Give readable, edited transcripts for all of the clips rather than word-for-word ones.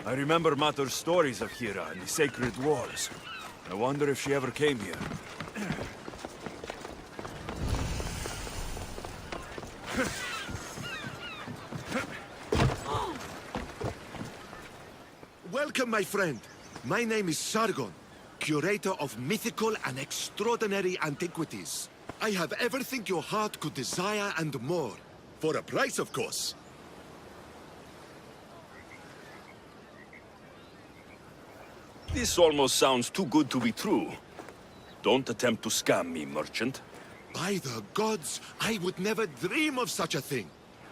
I remember Mater's stories of Hera and the sacred wars. I wonder if she ever came here. Welcome, my friend. My name is Sargon, curator of mythical and extraordinary antiquities. I have everything your heart could desire and more. For a price, of course. This almost sounds too good to be true. Don't attempt to scam me, merchant. By the gods, I would never dream of such a thing.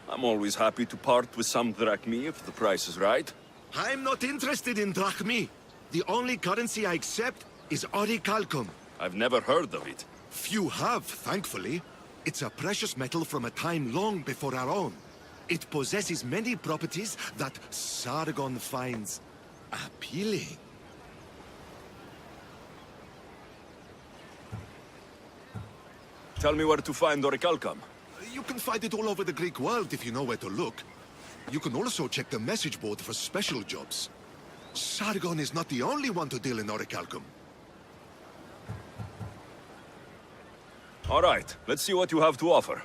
I'm always happy to part with some drachmi if the price is right. I'm not interested in drachmi. The only currency I accept is orichalcum. I've never heard of it. Few have, thankfully. It's a precious metal from a time long before our own. It possesses many properties that Sargon finds appealing. Tell me where to find orichalcum. You can find it all over the Greek world if you know where to look. You can also check the message board for special jobs. Sargon is not the only one to deal in orichalcum. All right, let's see what you have to offer.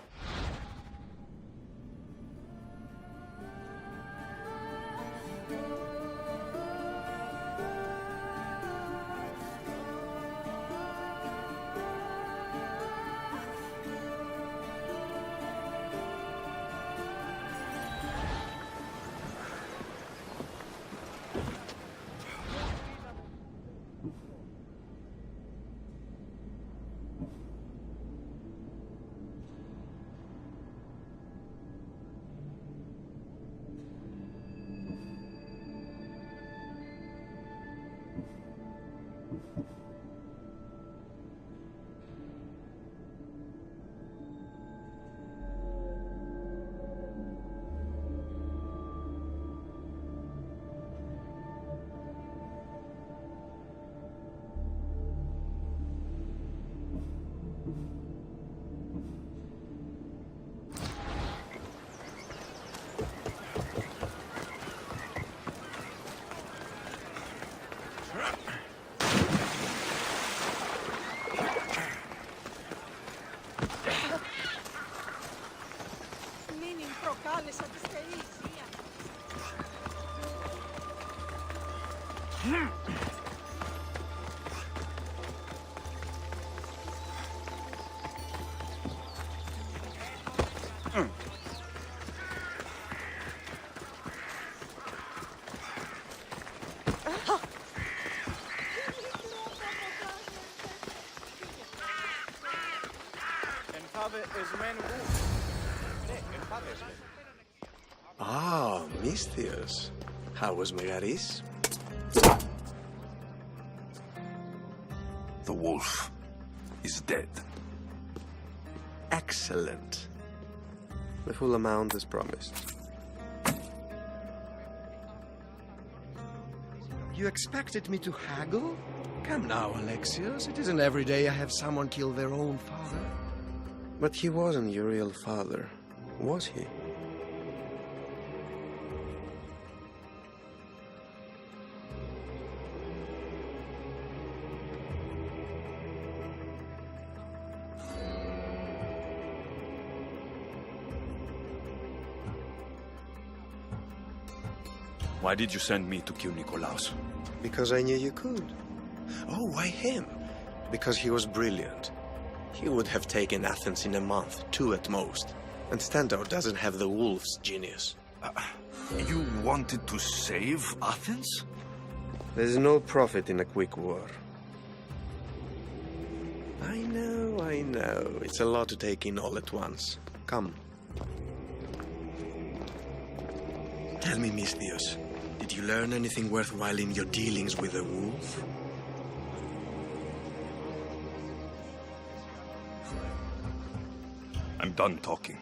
Ah, Misthios. How was Megaris? The wolf is dead. Excellent. The full amount as promised. You expected me to haggle? Come now, Alexios. It isn't every day I have someone kill their own father. But he wasn't your real father, was he? Why did you send me to kill Nikolaos? Because I knew you could. Oh, why him? Because he was brilliant. He would have taken Athens in a month, 2 at most. And Stentor doesn't have the wolf's genius. You wanted to save Athens? There's no profit in a quick war. I know. It's a lot to take in all at once. Come. Tell me, Misthios, did you learn anything worthwhile in your dealings with the wolf? I'm done talking.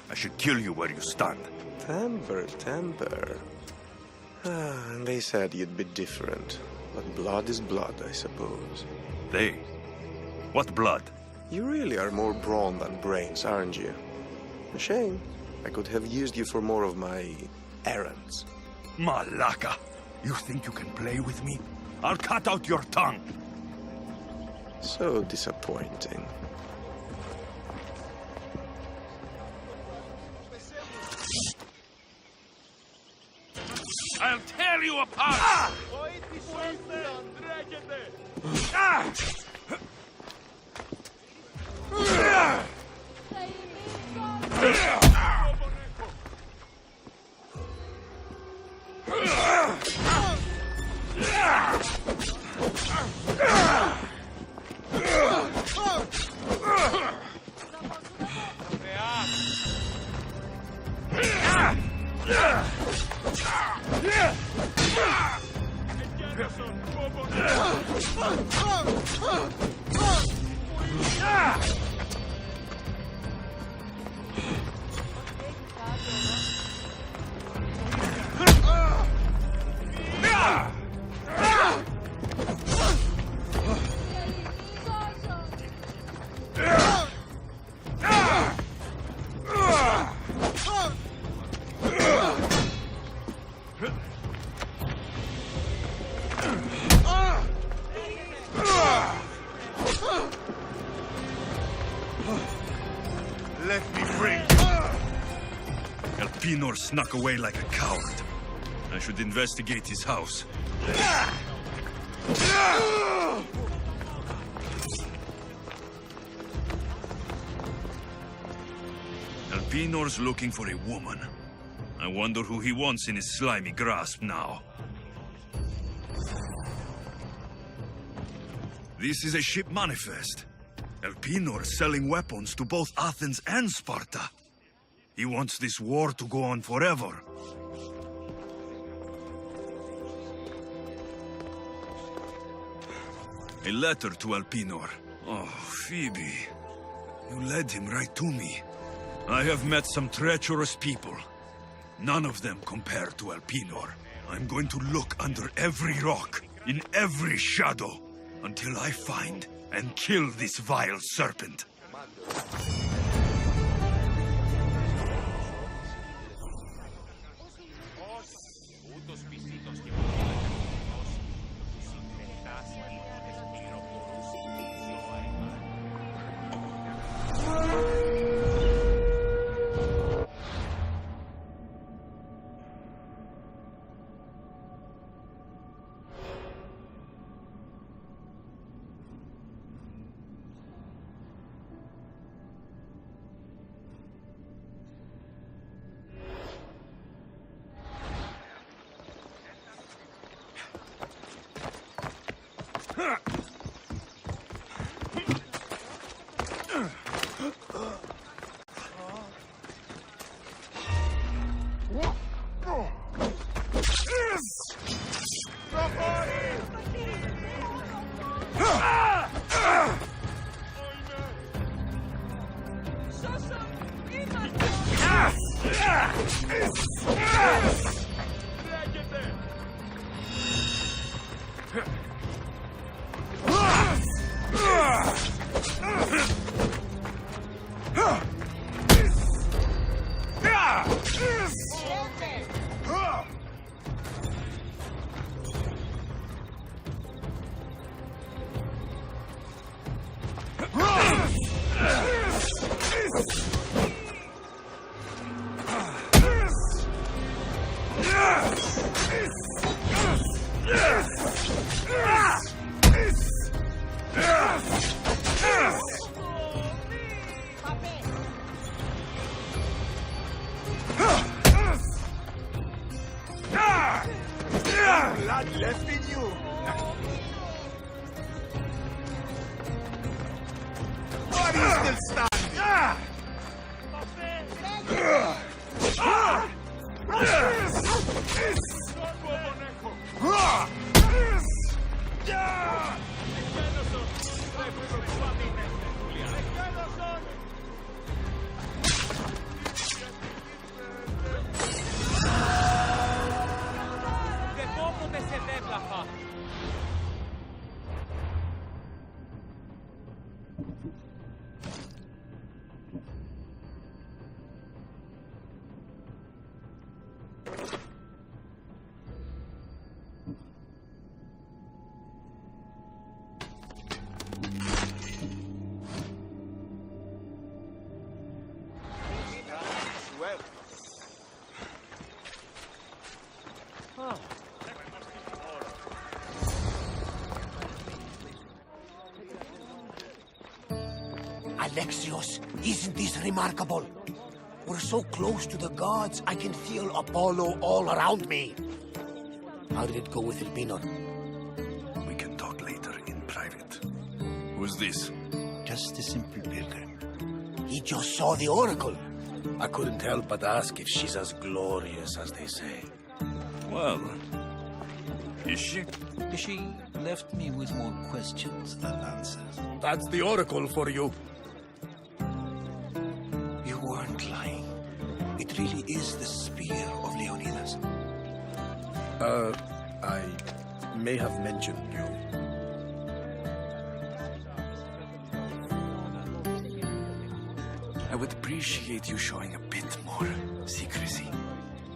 I should kill you where you stand. Temper. And they said you'd be different. But blood is blood, I suppose. They? What blood? You really are more brawn than brains, aren't you? A shame. I could have used you for more of my errands. Malaka! You think you can play with me? I'll cut out your tongue! So disappointing. I'll tear you apart! Ah! Ah! Let me bring you. Elpinor snuck away like a coward. I should investigate his house. Elpinor's looking for a woman. I wonder who he wants in his slimy grasp now. This is a ship manifest. Elpinor selling weapons to both Athens and Sparta. He wants this war to go on forever. A letter to Elpinor. Oh, Phoebe. You led him right to me. I have met some treacherous people. None of them compare to Elpinor. I'm going to look under every rock, in every shadow, until I find and kill this vile serpent. Blood left in you. Why are you still standing? Alexios, isn't this remarkable? We're so close to the gods, I can feel Apollo all around me. How did it go with Elpinor? We can talk later in private. Who's this? Just a simple pilgrim. He just saw the oracle. I couldn't help but ask if she's as glorious as they say. Well, is she? She left me with more questions than answers. That's the oracle for you. You weren't lying. It really is the spear of Leonidas. I may have mentioned you. I would appreciate you showing a bit more secrecy.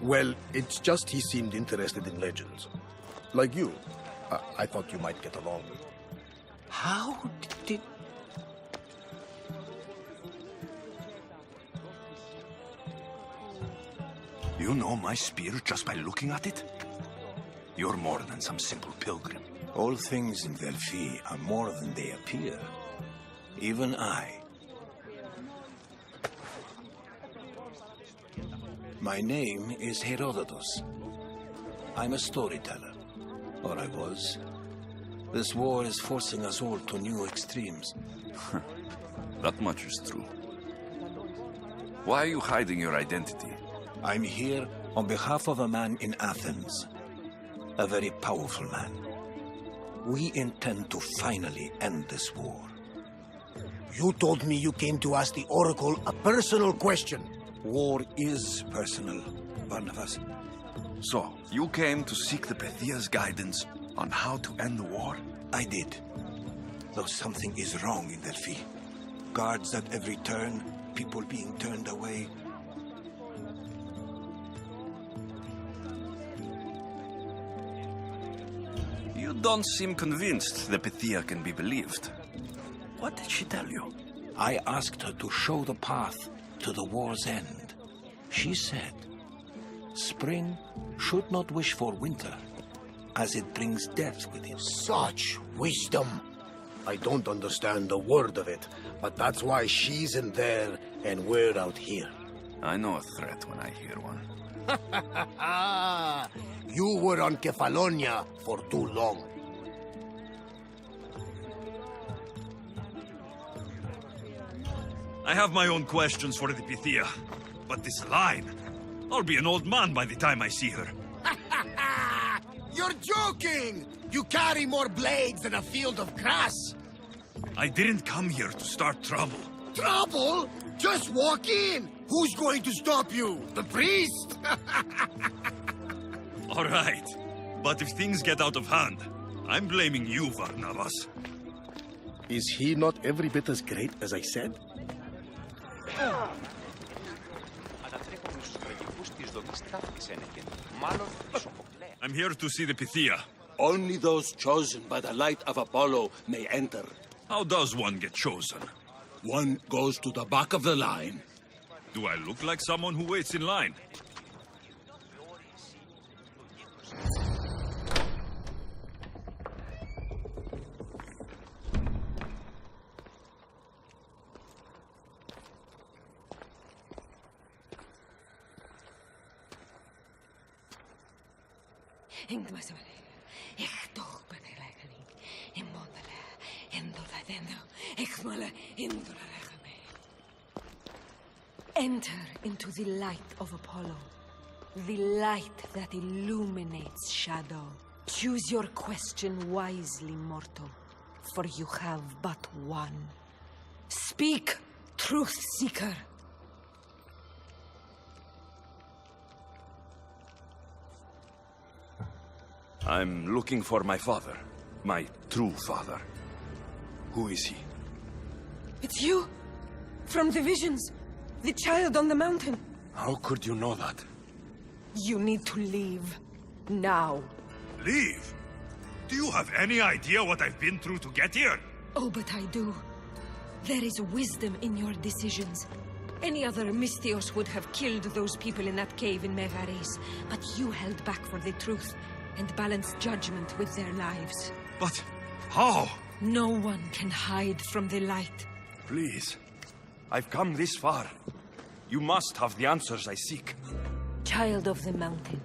Well, it's just he seemed interested in legends. Like you. I thought you might get along. How did... You know my spear just by looking at it? You're more than some simple pilgrim. All things in Delphi are more than they appear. Even I. My name is Herotodos. I'm a storyteller. Or I was. This war is forcing us all to new extremes. That much is true. Why are you hiding your identity? I'm here on behalf of a man in Athens. A very powerful man. We intend to finally end this war. You told me you came to ask the oracle a personal question. War is personal, Barnabas. So, you came to seek the Pythia's guidance on how to end the war? I did. Though something is wrong in Delphi. Guards at every turn, people being turned away. You don't seem convinced the Pythia can be believed. What did she tell you? I asked her to show the path to the war's end. She said, spring should not wish for winter, as it brings death with it. Such wisdom. I don't understand a word of it, but that's why she's in there and we're out here. I know a threat when I hear one. You were on Kefalonia for too long. I have my own questions for the Pythia, but this line... I'll be an old man by the time I see her. You're joking! You carry more blades than a field of grass. I didn't come here to start trouble. Trouble? Just walk in! Who's going to stop you? The priest? All right, but if things get out of hand, I'm blaming you, Barnabas. Is he not every bit as great as I said? I'm here to see the Pythia. Only those chosen by the light of Apollo may enter. How does one get chosen? One goes to the back of the line. Do I look like someone who waits in line? Enter into the light of Apollo, the light that illuminates shadow. Choose your question wisely, mortal, for you have but one. Speak, truth seeker. I'm looking for my father. My true father. Who is he? It's you! From the visions! The child on the mountain! How could you know that? You need to leave. Now. Leave? Do you have any idea what I've been through to get here? Oh, but I do. There is wisdom in your decisions. Any other Misthios would have killed those people in that cave in Megaris, but you held back for the truth and balanced judgment with their lives. But how? No one can hide from the light. Please, I've come this far. You must have the answers I seek. Child of the mountain,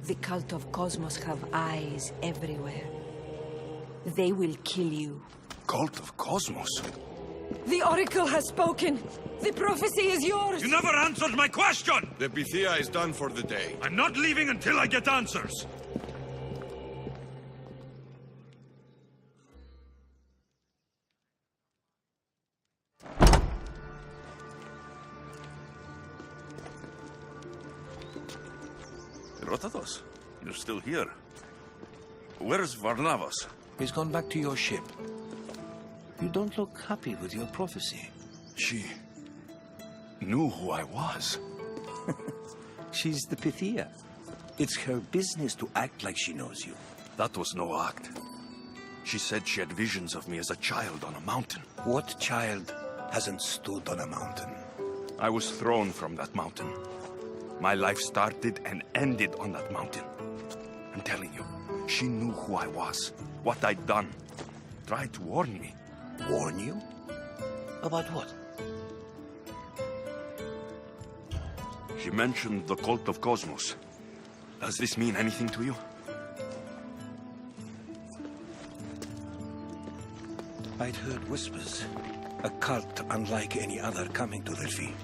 the cult of Cosmos have eyes everywhere. They will kill you. Cult of Cosmos? The Oracle has spoken! The prophecy is yours! You never answered my question! The Pythia is done for the day. I'm not leaving until I get answers! Herotodos, you're still here. Where's Varnavas? He's gone back to your ship. You don't look happy with your prophecy. She knew who I was. She's the Pythia. It's her business to act like she knows you. That was no act. She said she had visions of me as a child on a mountain. What child hasn't stood on a mountain? I was thrown from that mountain. My life started and ended on that mountain. I'm telling you, she knew who I was, what I'd done. Tried to warn me. Warn you? About what? She mentioned the cult of Cosmos. Does this mean anything to you? I'd heard whispers. A cult unlike any other coming to their feet.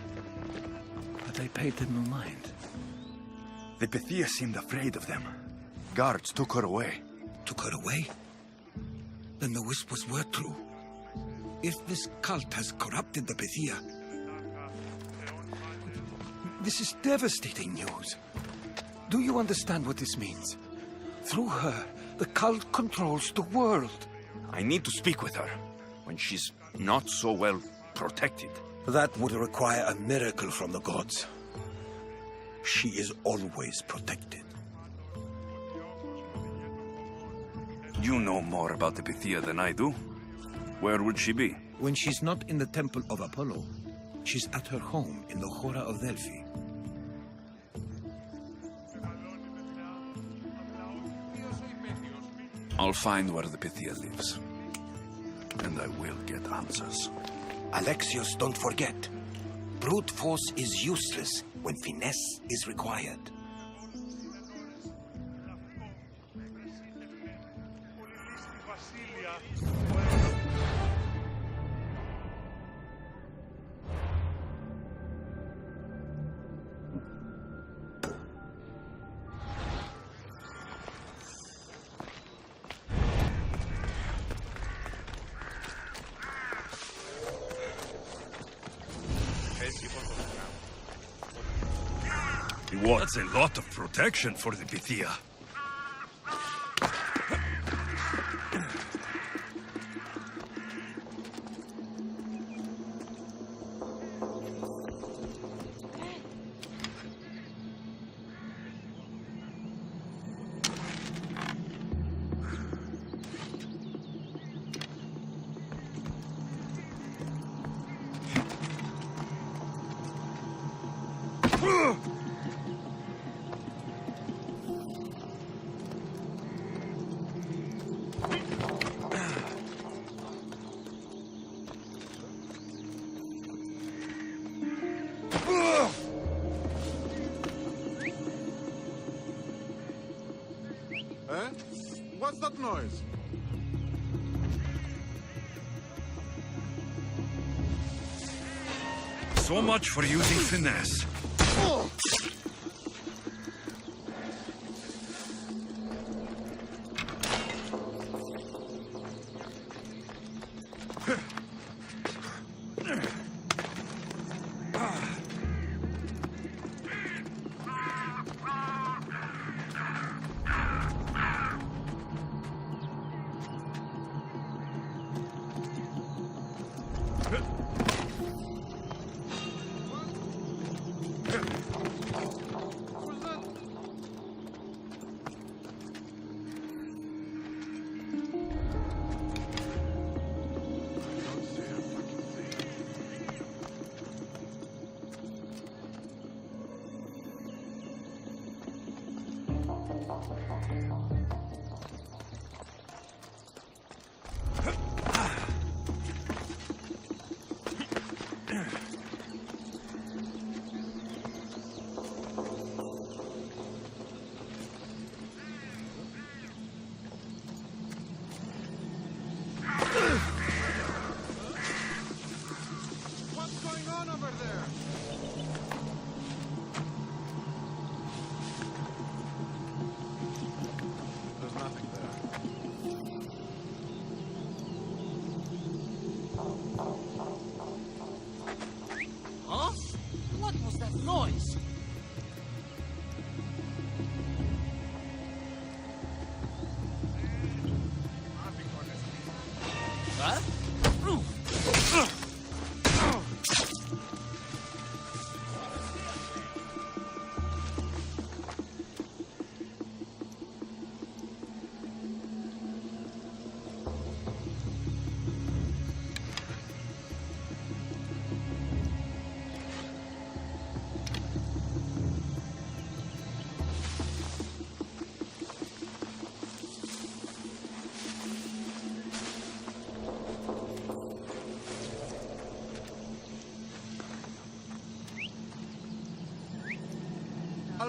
But I paid them no mind. The Pythia seemed afraid of them. Guards took her away. Took her away? Then the whispers were true. If this cult has corrupted the Pythia, this is devastating news. Do you understand what this means? Through her, the cult controls the world. I need to speak with her when she's not so well protected. That would require a miracle from the gods. She is always protected. You know more about the Pythia than I do. Where would she be? When she's not in the temple of Apollo, she's at her home in the Hora of Delphi. I'll find where the Pythia lives. And I will get answers. Alexios, don't forget. Brute force is useless when finesse is required. That's a lot of protection for the Pythia. What's that noise? So much for using finesse.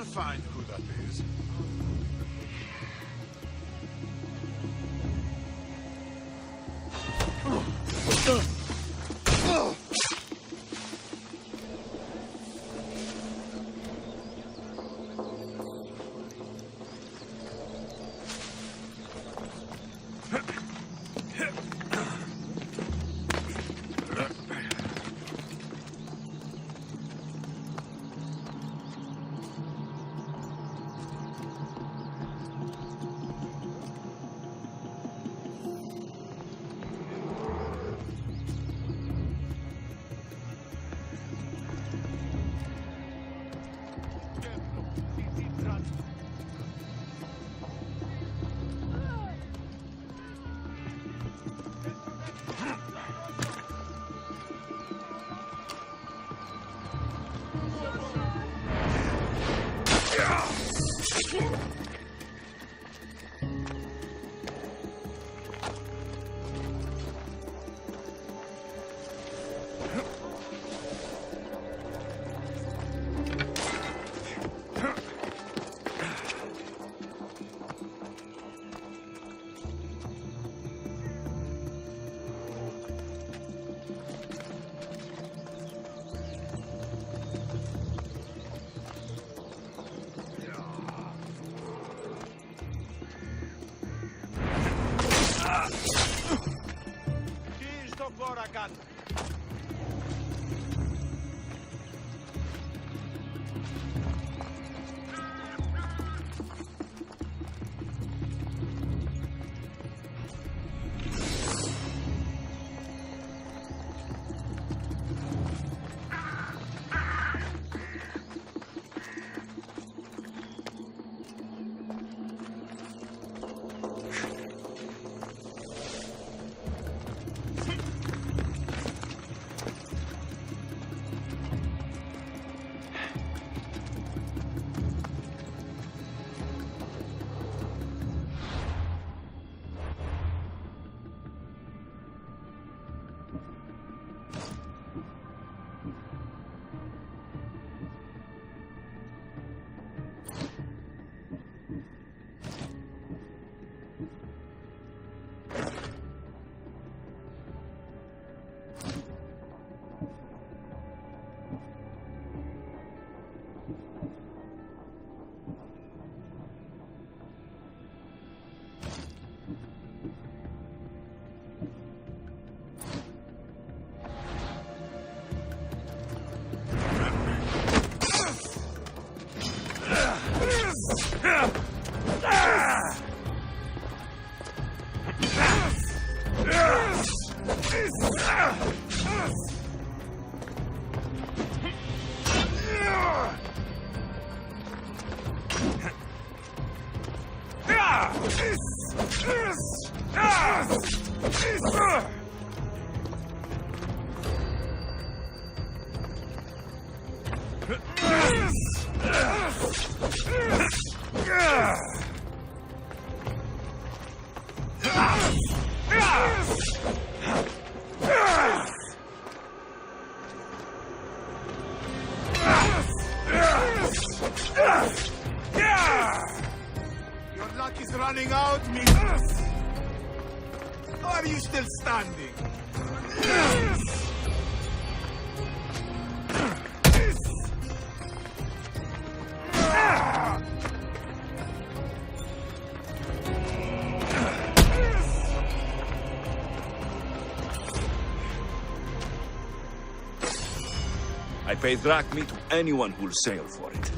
I'll find who that is. Your luck is running out, Midas. Or are you still standing? I pay drachmi to anyone who'll sail for it.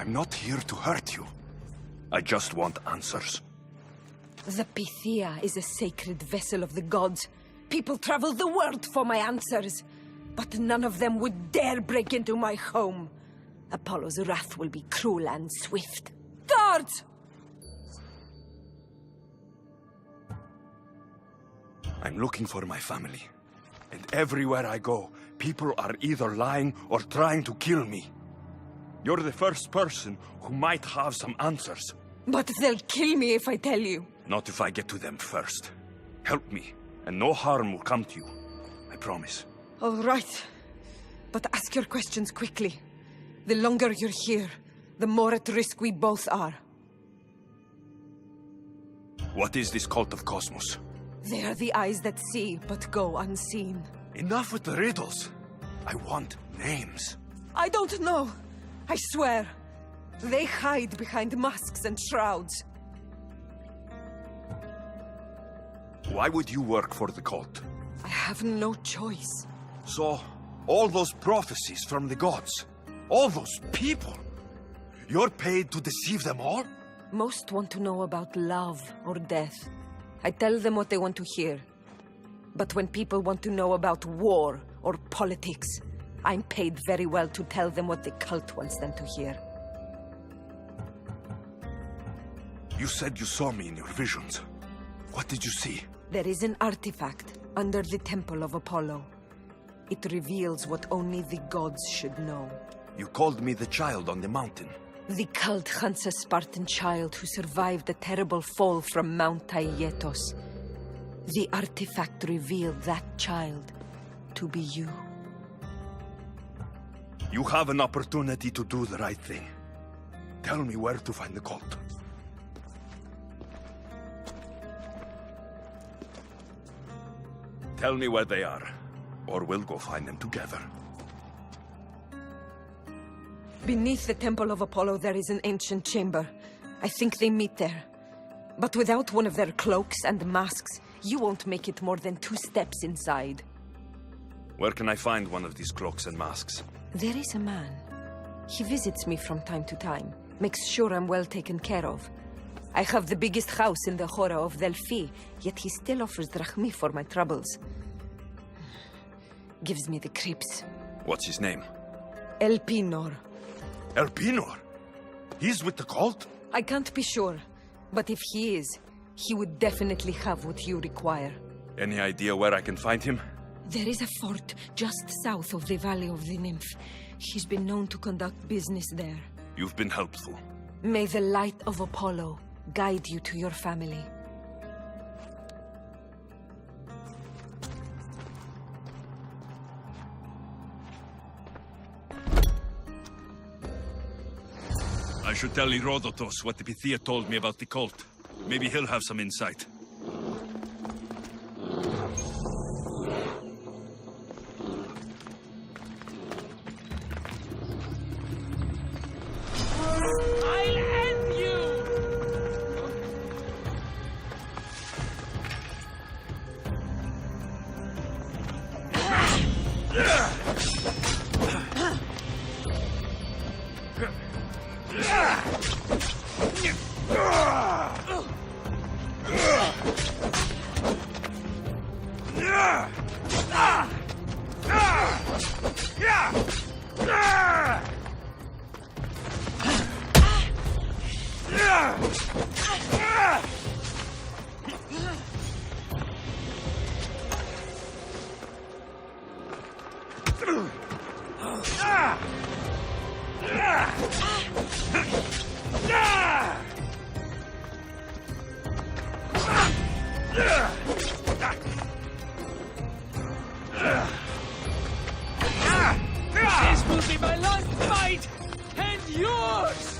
I'm not here to hurt you. I just want answers. The Pythia is a sacred vessel of the gods. People travel the world for my answers. But none of them would dare break into my home. Apollo's wrath will be cruel and swift. Guards! I'm looking for my family. And everywhere I go, people are either lying or trying to kill me. You're the first person who might have some answers. But they'll kill me if I tell you. Not if I get to them first. Help me, and no harm will come to you. I promise. All right. But ask your questions quickly. The longer you're here, the more at risk we both are. What is this cult of Cosmos? They are the eyes that see, but go unseen. Enough with the riddles. I want names. I don't know. I swear. They hide behind masks and shrouds. Why would you work for the cult? I have no choice. So, all those prophecies from the gods, all those people, you're paid to deceive them all? Most want to know about love or death. I tell them what they want to hear. But when people want to know about war or politics, I'm paid very well to tell them what the cult wants them to hear. You said you saw me in your visions. What did you see? There is an artifact under the temple of Apollo. It reveals what only the gods should know. You called me the child on the mountain. The cult hunts a Spartan child who survived a terrible fall from Mount Herotodos. The artifact revealed that child to be you. You have an opportunity to do the right thing. Tell me where to find the cult. Tell me where they are, or we'll go find them together. Beneath the Temple of Apollo there is an ancient chamber. I think they meet there. But without one of their cloaks and masks, you won't make it more than 2 steps inside. Where can I find one of these cloaks and masks? There is a man. He visits me from time to time, makes sure I'm well taken care of. I have the biggest house in the Hora of Delphi, yet he still offers drachmi for my troubles. Gives me the creeps. What's his name? Elpinor. Elpinor? He's with the cult? I can't be sure, but if he is, he would definitely have what you require. Any idea where I can find him? There is a fort just south of the Valley of the Nymph. He's been known to conduct business there. You've been helpful. May the light of Apollo guide you to your family. I should tell Herotodos what the Pythia told me about the cult. Maybe he'll have some insight. I'll end you! This will be my last fight, and yours!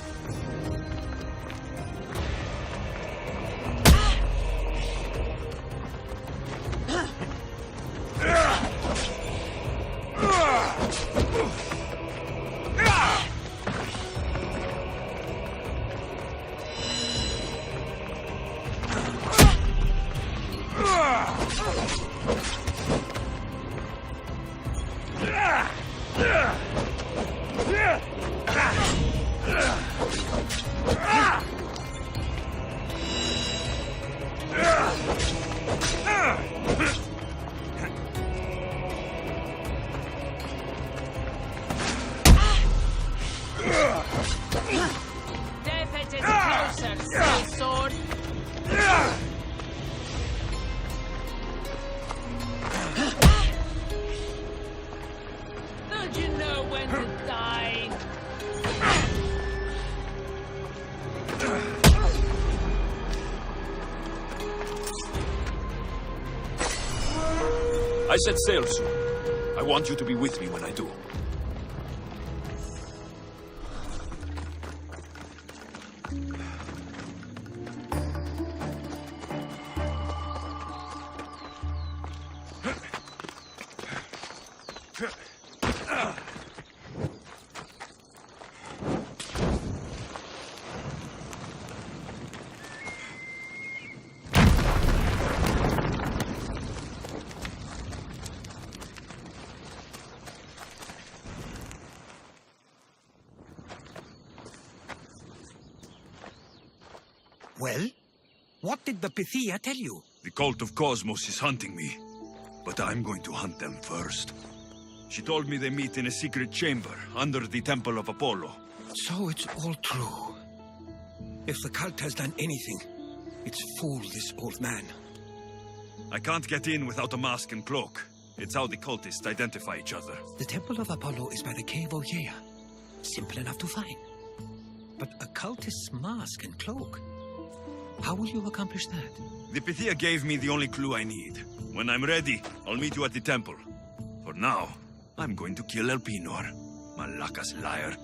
closer, sword. Don't you know when to die? I set sail soon. I want you to be with me when I do. Well? What did the Pythia tell you? The cult of Cosmos is hunting me, but I'm going to hunt them first. She told me they meet in a secret chamber under the Temple of Apollo. So it's all true. If the cult has done anything, it's fooled this old man. I can't get in without a mask and cloak. It's how the cultists identify each other. The Temple of Apollo is by the Cave Ogyea. Simple enough to find. But a cultist's mask and cloak? How will you accomplish that? The Pythia gave me the only clue I need. When I'm ready, I'll meet you at the temple. For now, I'm going to kill Elpinor. Malaka's liar.